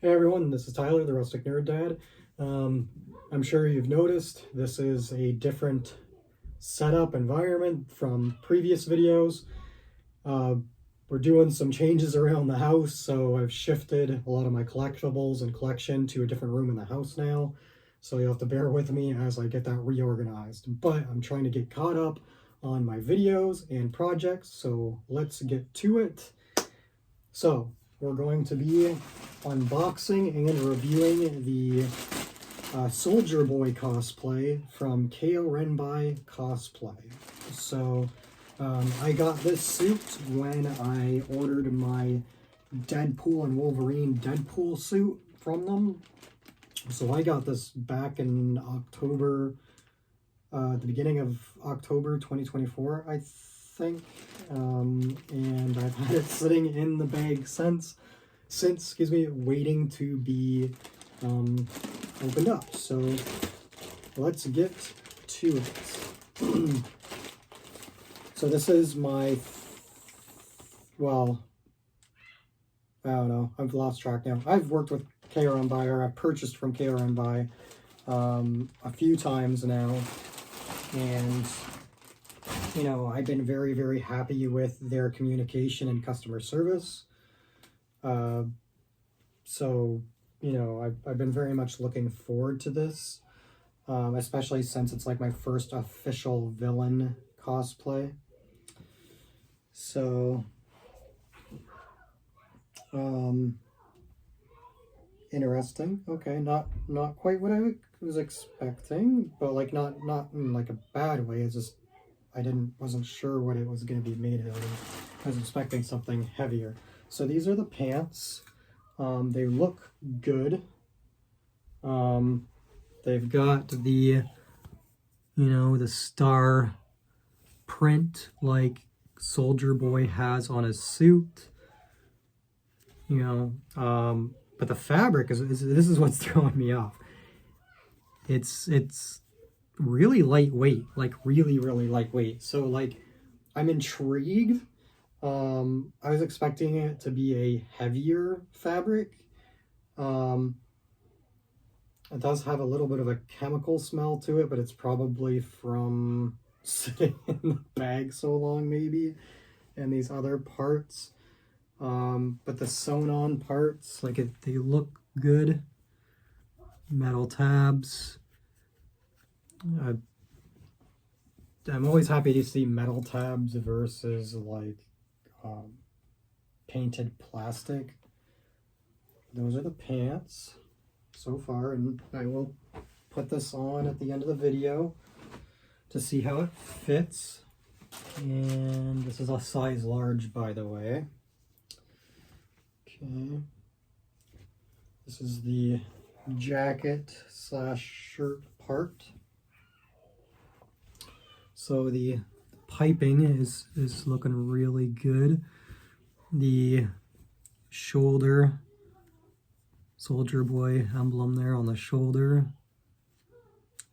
Hey everyone, this is Tyler, the Rustic Nerd Dad. I'm sure you've noticed this is a different setup environment from previous videos. Uh, we're doing some changes around the house, so I've shifted a lot of my collectibles and collection to a different room in the house now. So you'll have to bear with me as I get that reorganized. But I'm trying to get caught up on my videos and projects, so let's get to it. So we're going to be unboxing and reviewing the Soldier Boy cosplay from Chaorenbuy Cosplay. So I got this suit when I ordered my Deadpool and Wolverine Deadpool suit from them. So I got this back in October, the beginning of October 2024, I think. And I've had it sitting in the bag since, waiting to be opened up. So let's get to it. So this is my, well, I don't know, I've lost track now. I've worked with Chaorenbuy, or I've purchased from Chaorenbuy a few times now, and you know, I've been very, very happy with their communication and customer service. So, you know, I've been very much looking forward to this, especially since it's like my first official villain cosplay. So, interesting. Okay, not quite what I was expecting, but like not in like a bad way. It's just wasn't sure what it was going to be made of. I was expecting something heavier. So these are the pants. They look good. They've got the, you know, the star print like Soldier Boy has on his suit. You know, but the fabric is this is what's throwing me off. It's really lightweight, like really lightweight. So like I'm intrigued. I was expecting it to be a heavier fabric. It does have a little bit of a chemical smell to it, but it's probably from sitting in the bag so long maybe, and these other parts. But the sewn on parts, like they look good. Metal tabs. I'm always happy to see metal tabs versus like painted plastic. Those are the pants so far, and I will put this on at the end of the video to see how it fits. And this is a size large, by the way. Okay. This is the jacket / shirt part. So the piping is looking really good. The shoulder, Soldier Boy emblem there on the shoulder.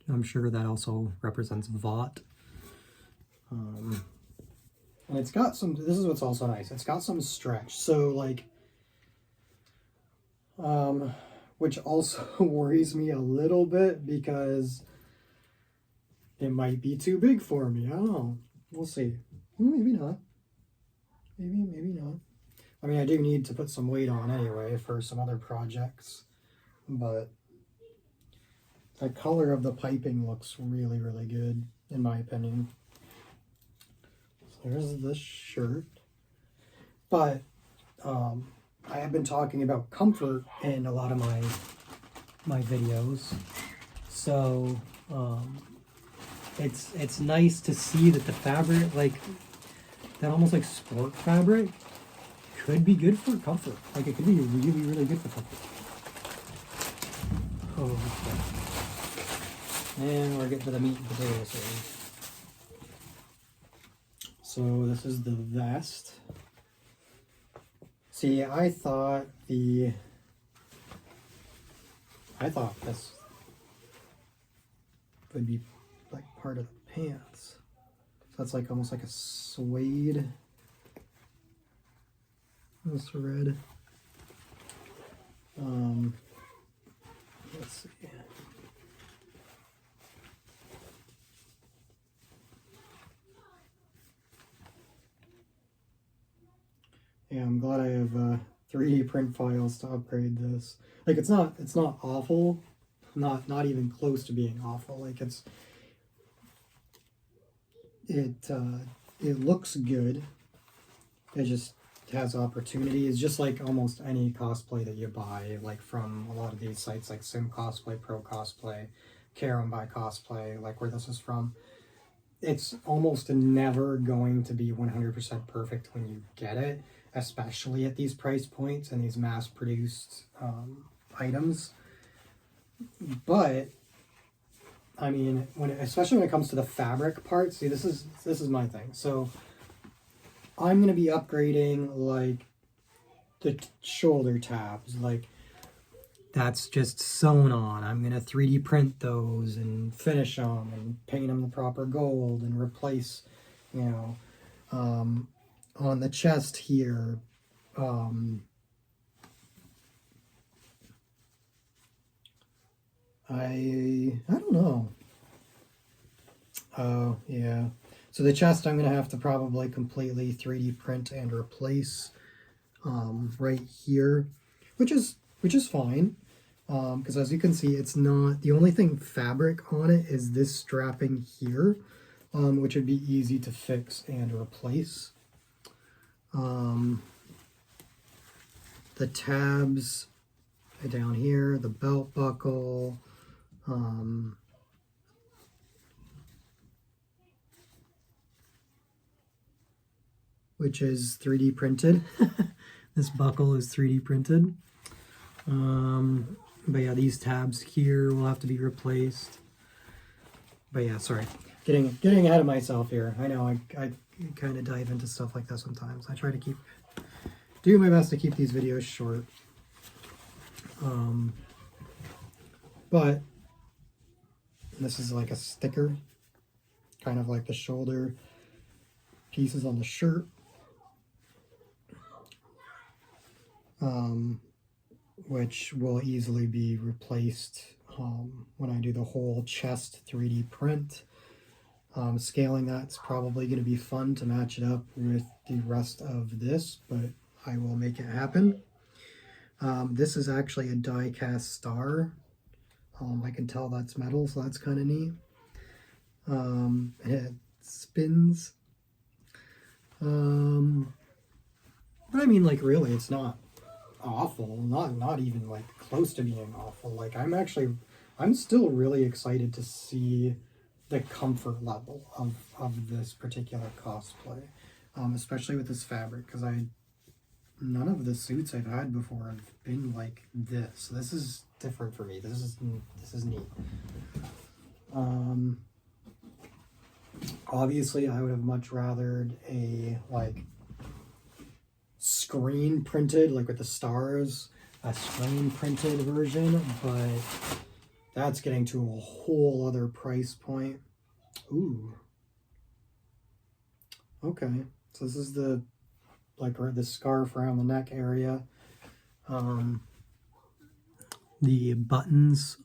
I'm sure that also represents Vought. And it's got some, this is what's also nice, it's got some stretch. So like, which also worries me a little bit because it might be too big for me. I don't know. We'll see. Maybe not. Maybe not. I mean, I do need to put some weight on anyway for some other projects, but the color of the piping looks really good, in my opinion. So there's this shirt. But I have been talking about comfort in a lot of my videos. So it's nice to see that the fabric, like that almost like sport fabric, could be good for comfort. Like it could be really good for comfort. Oh, okay. And we're getting to the meat and potatoes here. So this is the vest. See, I thought this would be like part of the pants. So that's like almost like a suede. This red. Yeah, I'm glad I have 3D print files to upgrade this. Like, it's not awful, not even close to being awful. Like, it looks good. It just has opportunities, just like almost any cosplay that you buy, like from a lot of these sites like Sim Cosplay, Pro Cosplay, Chaorenbuy Cosplay, like where this is from. It's almost never going to be 100% perfect when you get it, especially at these price points and these mass-produced items. But I mean, especially when it comes to the fabric part, see, this is my thing. So I'm gonna be upgrading like the shoulder tabs, like that's just sewn on. I'm gonna 3D print those and finish them and paint them the proper gold and replace, you know, on the chest here. I don't know. Oh, yeah. So the chest I'm going to have to probably completely 3D print and replace right here, which is fine. Because as you can see, it's not, the only thing fabric on it is this strapping here, which would be easy to fix and replace. The tabs down here, the belt buckle, which is 3D printed. This buckle is 3D printed. But yeah, these tabs here will have to be replaced. But yeah, sorry, getting ahead of myself here. I know I kind of dive into stuff like that sometimes. I try to do my best to keep these videos short. But this is like a sticker, kind of like the shoulder pieces on the shirt. Which will easily be replaced when I do the whole chest 3D print. Scaling that's probably going to be fun to match it up with the rest of this, but I will make it happen. This is actually a die cast star. I can tell that's metal, so that's kind of neat. It spins. But I mean, like, really, it's not awful, not even like close to being awful. Like, I'm still really excited to see the comfort level of this particular cosplay, especially with this fabric, because none of the suits I've had before have been like this. This is different for me. This is neat. Obviously I would have much rathered a like screen printed, like with the stars, a screen printed version, but that's getting to a whole other price point. Ooh. Okay, so this is the scarf around the neck area. The buttons.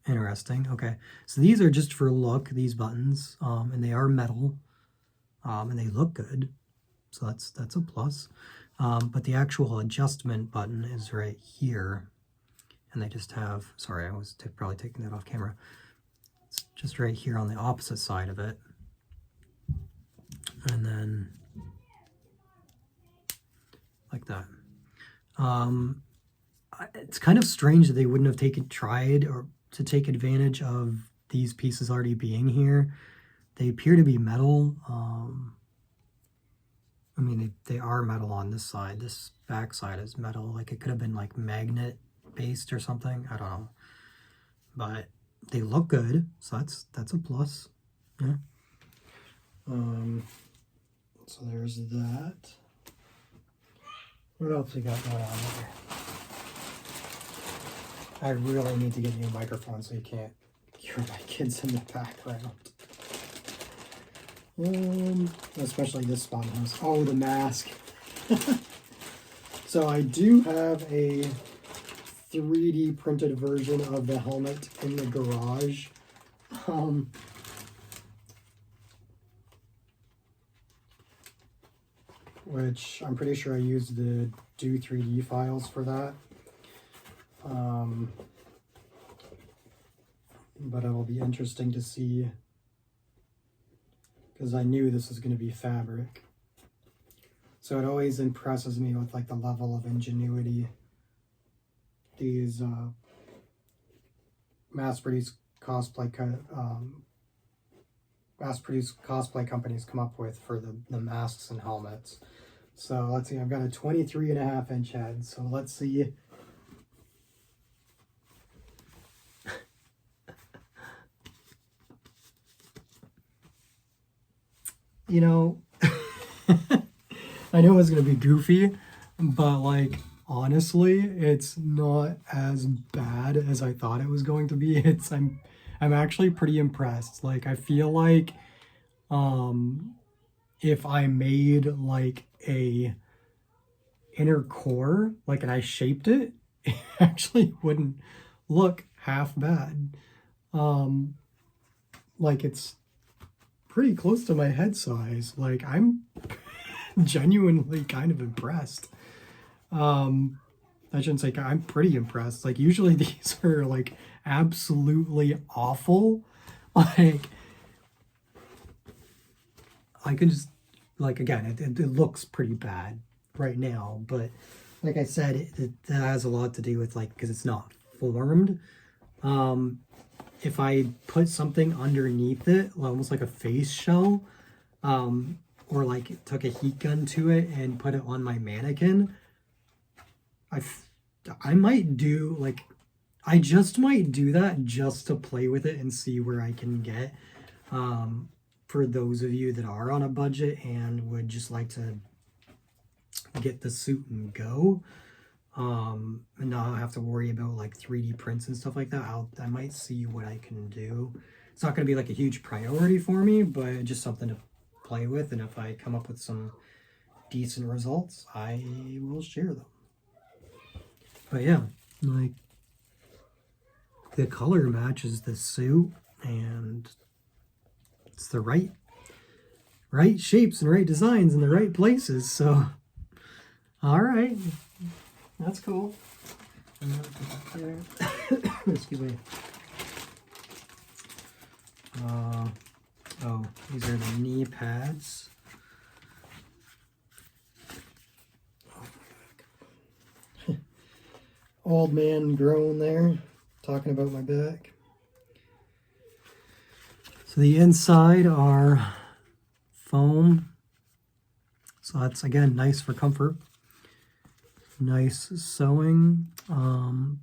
Interesting. Okay, so these are just for look, these buttons, and they are metal, and they look good, so that's a plus. But the actual adjustment button is right here, and they just have, sorry, I was probably taking that off camera. It's just right here on the opposite side of it, and then like that. It's kind of strange that they wouldn't have tried to take advantage of these pieces already being here. They appear to be metal. I mean, they are metal on this side. This back side is metal. Like, it could have been like magnet based or something. I don't know. But they look good, so that's a plus. Yeah. So there's that. What else we got going on there? I really need to get you a microphone so you can't hear my kids in the background. Especially this spot house. Oh, the mask. So I do have a 3D printed version of the helmet in the garage. which I'm pretty sure I used the Do 3D files for that. But it'll be interesting to see, because I knew this was going to be fabric. So it always impresses me with like the level of ingenuity these mass-produced cosplay companies come up with for the masks and helmets. So let's see, I've got a 23.5-inch head. So let's see. You know, I know it's going to be goofy, but like, honestly, it's not as bad as I thought it was going to be. I'm actually pretty impressed. Like, I feel like if I made like a inner core, like, and I shaped it, it actually wouldn't look half bad. Like, it's pretty close to my head size. Like, I'm genuinely kind of impressed. I shouldn't say I'm pretty impressed. Like, usually these are like absolutely awful. Like, I can just, like, again, it looks pretty bad right now, but like I said, it has a lot to do with, like, because it's not formed. If I put something underneath it, almost like a face shell, or like took a heat gun to it and put it on my mannequin, I might do, like, I just might do that just to play with it and see where I can get. For those of you that are on a budget and would just like to get the suit and go, and not have to worry about like 3D prints and stuff like that, I might see what I can do. It's not going to be like a huge priority for me, but just something to play with. And if I come up with some decent results, I will share them. But yeah, like, the color matches the suit, and it's the right shapes and right designs in the right places. So, all right, that's cool. I'm gonna put that there. Excuse me. Oh, these are the knee pads. Old man groan there, talking about my back. So the inside are foam. So that's, again, nice for comfort. Nice sewing. I'm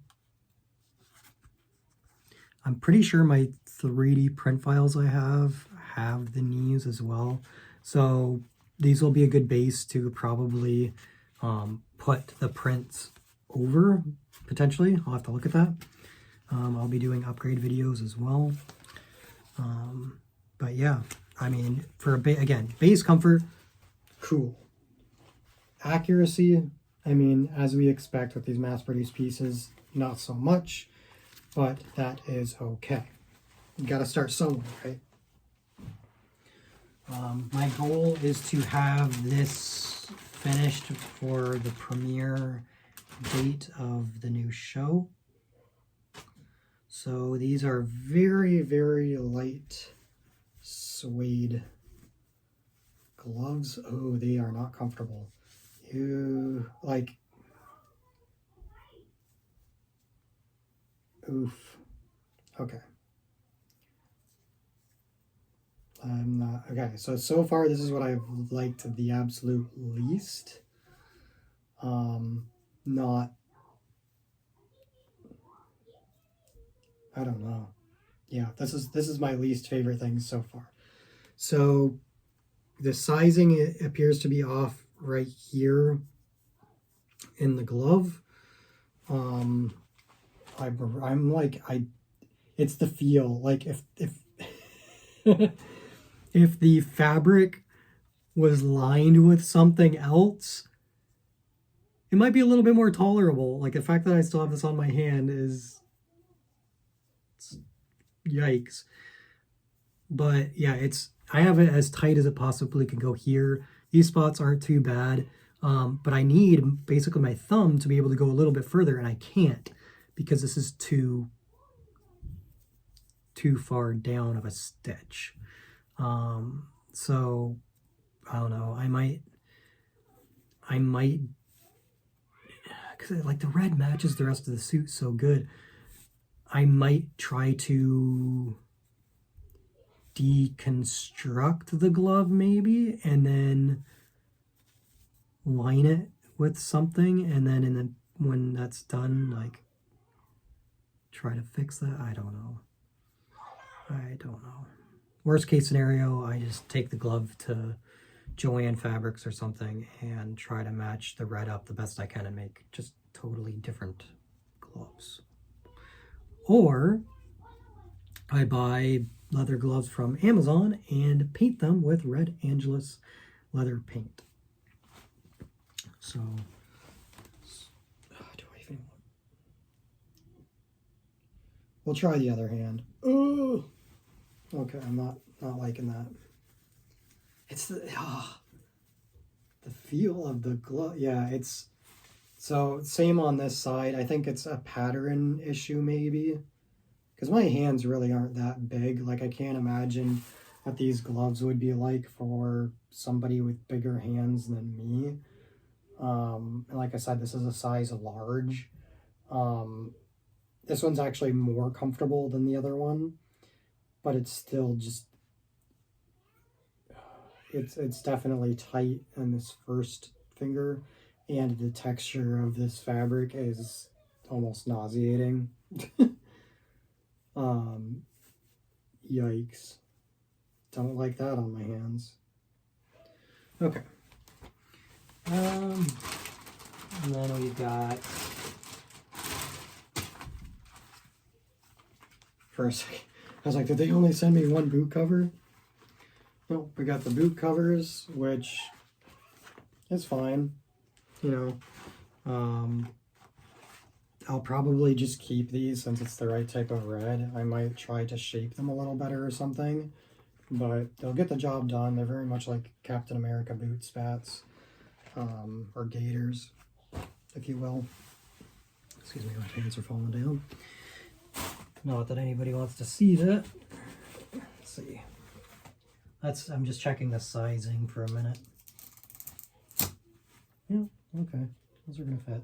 pretty sure my 3D print files I have the knees as well. So these will be a good base to probably put the prints over, potentially. I'll have to look at that. I'll be doing upgrade videos as well. But yeah, I mean, for again, base comfort, cool. Accuracy, I mean, as we expect with these mass-produced pieces, not so much, but that is okay. You got to start somewhere, right? My goal is to have this finished for the premiere date of the new show. So these are very, very light suede gloves. Oh, they are not comfortable. You, like, oof. Okay. I'm not, okay, so far this is what I've liked the absolute least. Not, I don't know. Yeah, this is my least favorite thing so far. So the sizing, it appears to be off right here in the glove. I'm like, it's the feel. Like, if if the fabric was lined with something else, it might be a little bit more tolerable. Like, the fact that I still have this on my hand is yikes. But yeah, I have it as tight as it possibly can go here. These spots aren't too bad, but I need basically my thumb to be able to go a little bit further, and I can't because this is too far down of a stitch. So I don't know. I might, because like the red matches the rest of the suit so good. I might try to deconstruct the glove maybe, and then line it with something, and then when that's done, like try to fix that. I don't know. Worst case scenario, I just take the glove to Joanne Fabrics or something and try to match the red up the best I can and make just totally different gloves. Or I buy leather gloves from Amazon and paint them with Red Angelus leather paint. So, do I even want? We'll try the other hand. Oh, okay. I'm not liking that. It's the feel of the glove. Yeah, it's so same on this side. I think it's a pattern issue maybe, because my hands really aren't that big. Like I can't imagine what these gloves would be like for somebody with bigger hands than me. And like I said, this is a size large. This one's actually more comfortable than the other one, but it's still just, it's definitely tight on this first finger, and the texture of this fabric is almost nauseating. Yikes. Don't like that on my hands. Okay. And then we've got, for a second, I was like, did they only send me one boot cover? No, we got the boot covers, which is fine. You know, I'll probably just keep these since it's the right type of red. I might try to shape them a little better or something, but they'll get the job done. They're very much like Captain America boot spats, or gaiters, if you will. Excuse me, my pants are falling down. Not that anybody wants to see that. Let's see. I'm just checking the sizing for a minute. Yeah, okay. Those are gonna fit.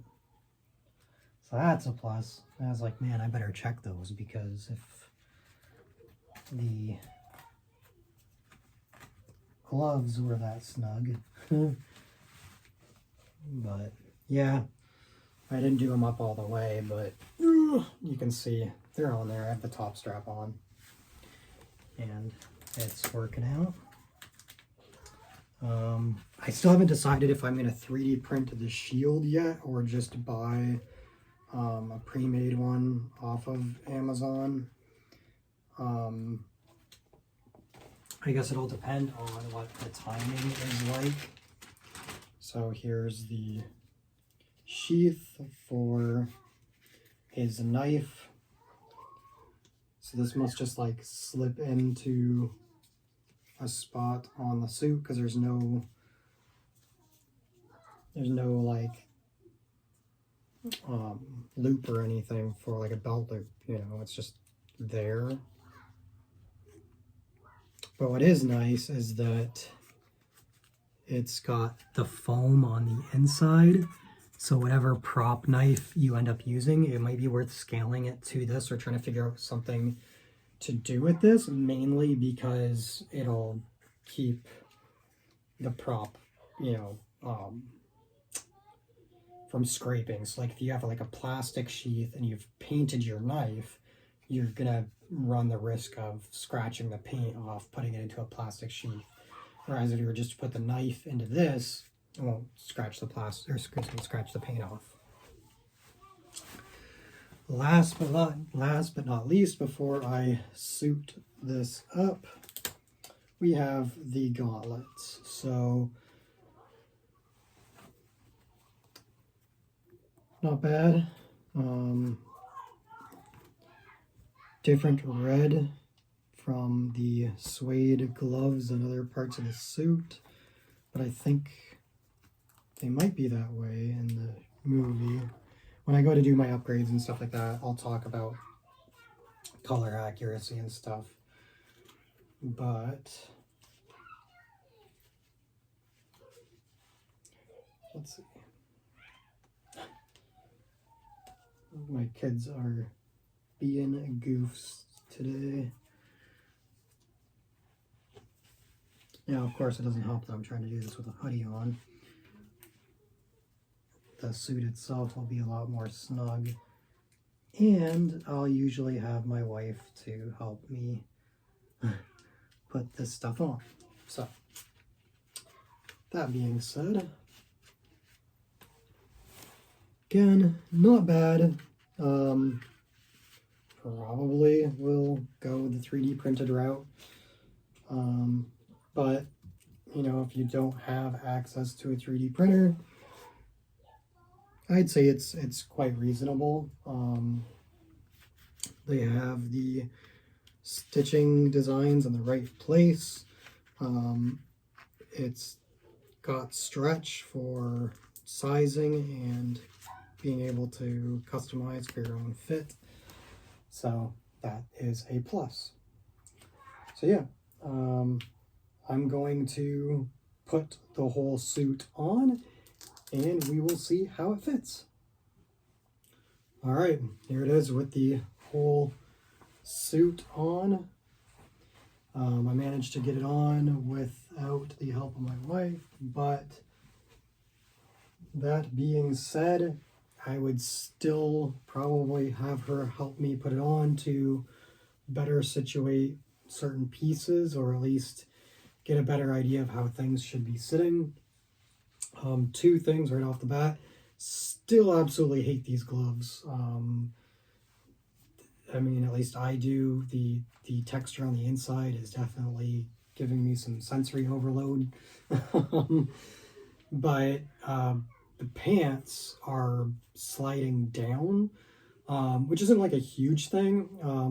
So that's a plus. I was like, man, I better check those, because if the gloves were that snug. But yeah, I didn't do them up all the way, but you can see they're on there. I have the top strap on, and it's working out. I still haven't decided if I'm going to 3D print the shield yet, or just buy a pre-made one off of Amazon. I guess it'll depend on what the timing is like. So here's the sheath for his knife. So this must just like slip into a spot on the suit, because there's no like loop or anything for like a belt loop, you know, it's just there. But what is nice is that it's got the foam on the inside, so whatever prop knife you end up using, it might be worth scaling it to this or trying to figure out something to do with this, mainly because it'll keep the prop, you know, from scraping. So like if you have like a plastic sheath and you've painted your knife, you're gonna run the risk of scratching the paint off putting it into a plastic sheath. Whereas if you were just to put the knife into this, it won't scratch the plastic, or scratch the paint off. Last but not least, before I suit this up, we have the gauntlets. So not bad. Different red from the suede gloves and other parts of the suit. but I think they might be that way in the movie. When I go to do my upgrades and stuff like that, I'll talk about color accuracy and stuff. But let's see. My kids are being goofs today. Now, of course, it doesn't help that I'm trying to do this with a hoodie on. The suit itself will be a lot more snug. And I'll usually have my wife to help me put this stuff on. So, that being said, again, not bad. Probably will go the 3D printed route. But, you know, if you don't have access to a 3D printer, I'd say it's quite reasonable. They have the stitching designs in the right place. It's got stretch for sizing and being able to customize for your own fit. So that is a plus. So yeah, I'm going to put the whole suit on and we will see how it fits. All right, here it is with the whole suit on. I managed to get it on without the help of my wife, but that being said, I would still probably have her help me put it on to better situate certain pieces, or at least get a better idea of how things should be sitting. Two things right off the bat. Still absolutely hate these gloves. I mean, at least I do. The texture on the inside is definitely giving me some sensory overload. But the pants are sliding down, which isn't like a huge thing.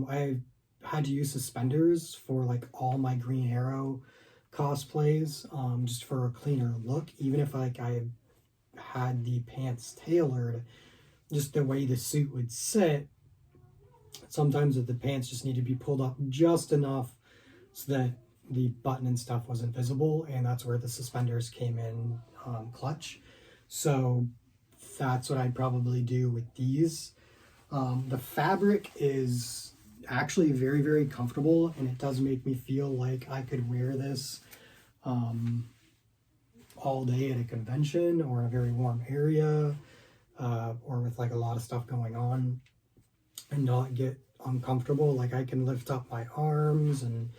I had to use suspenders for like all my Green Arrow cosplays, just for a cleaner look, even if like I had the pants tailored, just the way the suit would sit. Sometimes the pants just need to be pulled up just enough so that the button and stuff wasn't visible, and that's where the suspenders came in clutch. So that's what I'd probably do with these. The fabric is actually very, very comfortable, and it does make me feel like I could wear this all day at a convention or a very warm area, or with like a lot of stuff going on, and not get uncomfortable. Like I can lift up my arms and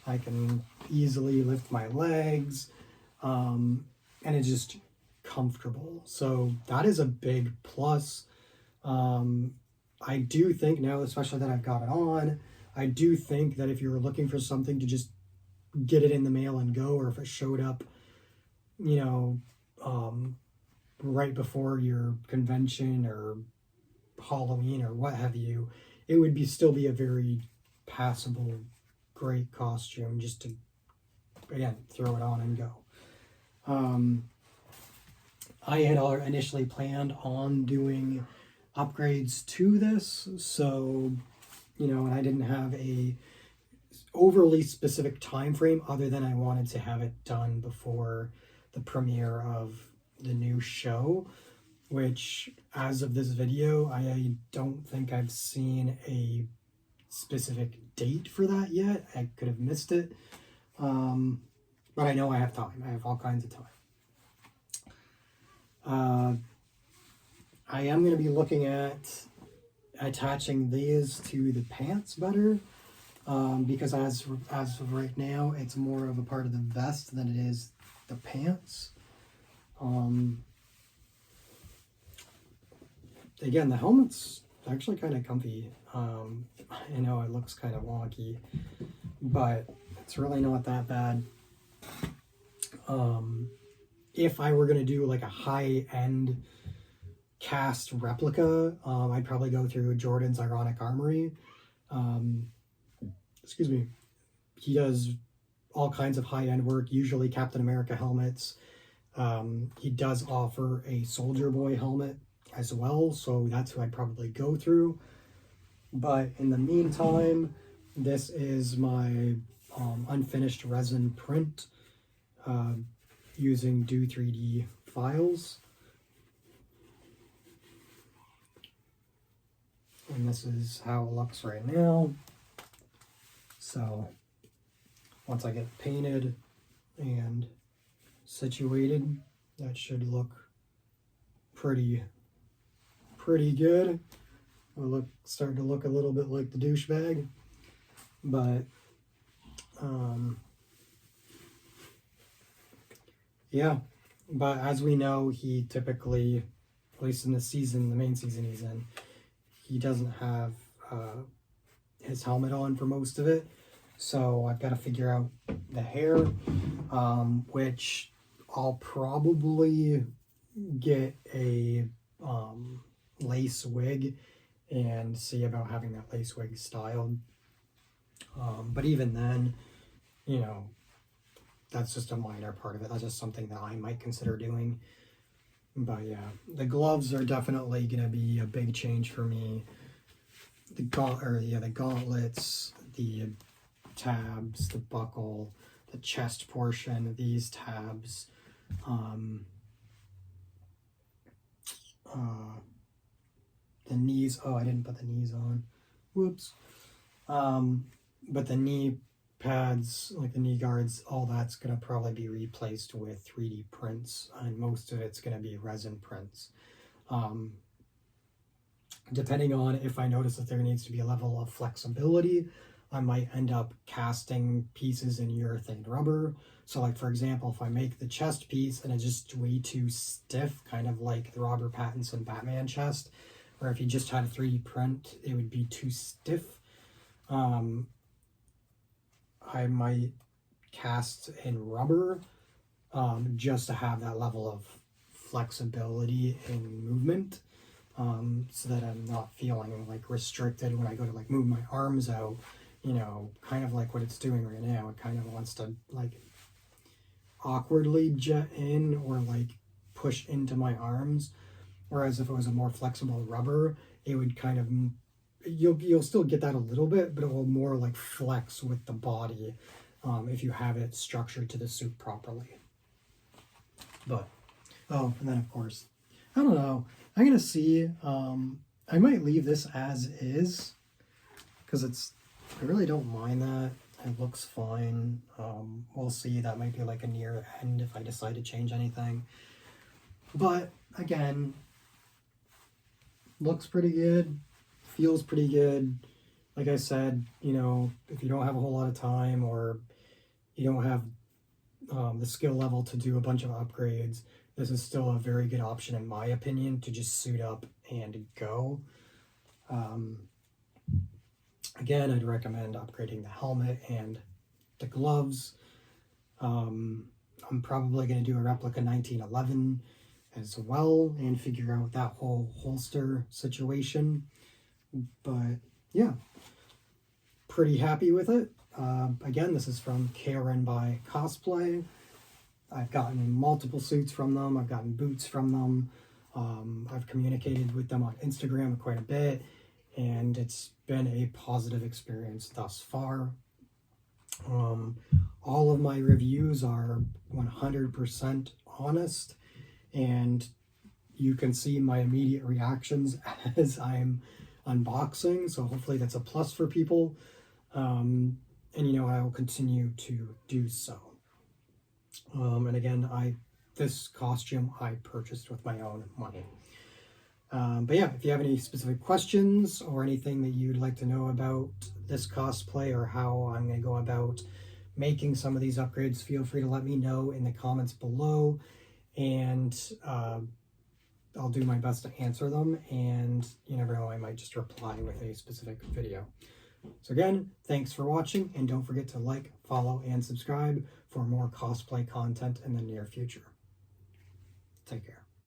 I can easily lift my legs, and it's just comfortable. So that is a big plus. I do think now, especially that I've got it on, I do think that if you were looking for something to just get it in the mail and go, or if it showed up, you know, right before your convention or Halloween or what have you, it would still be a very passable, great costume just to, again, throw it on and go. I had initially planned on doing upgrades to this, so, you know, and I didn't have a overly specific time frame other than I wanted to have it done before the premiere of the new show, which as of this video, I don't think I've seen a specific date for that yet. I could have missed it, but I know I have time. I have all kinds of time. I am going to be looking at attaching these to the pants better, because as of right now, it's more of a part of the vest than it is the pants. Again, the helmet's actually kind of comfy. I know it looks kind of wonky, but it's really not that bad. If I were going to do like a high-end cast replica, I'd probably go through Jordan's Ironic Armory. Excuse me. He does all kinds of high-end work, usually Captain America helmets, He does offer a Soldier Boy helmet as well, so that's who I'd probably go through. But in the meantime, this is my unfinished resin print using Do 3D files. And this is how it looks right now. So once I get painted and situated, that should look pretty good. It'll start to look a little bit like the douchebag, but yeah. But as we know, he typically, at least in the season, the main season he's in, he doesn't have his helmet on for most of it. So I've got to figure out the hair, which I'll probably get a lace wig and see about having that lace wig styled. But even then, you know, that's just a minor part of it. That's just something that I might consider doing. But yeah, the gloves are definitely going to be a big change for me. The gauntlets, the tabs, the buckle, the chest portion, these tabs, the knees. Oh, I didn't put the knees on. Whoops. But the knee pads, like the knee guards, all that's going to probably be replaced with 3D prints, and most of it's going to be resin prints. Depending on if I notice that there needs to be a level of flexibility, I might end up casting pieces in urethane rubber. So like, for example, if I make the chest piece and it's just way too stiff, kind of like the Robert Pattinson Batman chest, or if you just had a 3D print, it would be too stiff. I might cast in rubber just to have that level of flexibility in movement, so that I'm not feeling like restricted when I go to like move my arms out, you know, kind of like what it's doing right now. It kind of wants to like awkwardly jet in or like push into my arms, whereas if it was a more flexible rubber, it would kind of, you'll still get that a little bit, but it will more like flex with the body if you have it structured to the suit properly. But oh, and then of course, I don't know, I'm gonna see, I might leave this as is because I really don't mind that. It looks fine. We'll see. That might be like a near end if I decide to change anything. But again, looks pretty good, feels pretty good. Like I said, you know, if you don't have a whole lot of time or you don't have the skill level to do a bunch of upgrades, this is still a very good option in my opinion to just suit up and go. Again, I'd recommend upgrading the helmet and the gloves. I'm probably going to do a replica 1911 as well and figure out that whole holster situation. But yeah, pretty happy with it. Again, this is from Chaorenbuy Cosplay. I've gotten multiple suits from them. I've gotten boots from them. I've communicated with them on Instagram quite a bit, and it's been a positive experience thus far. All of my reviews are 100% honest, and you can see my immediate reactions as I'm unboxing, so hopefully that's a plus for people. And you know, I will continue to do so. And again, this costume I purchased with my own money. But yeah, if you have any specific questions or anything that you'd like to know about this cosplay or how I'm going to go about making some of these upgrades, feel free to let me know in the comments below, and I'll do my best to answer them, and you never know, I might just reply with a specific video. So again, thanks for watching, and don't forget to like, follow, and subscribe for more cosplay content in the near future. Take care.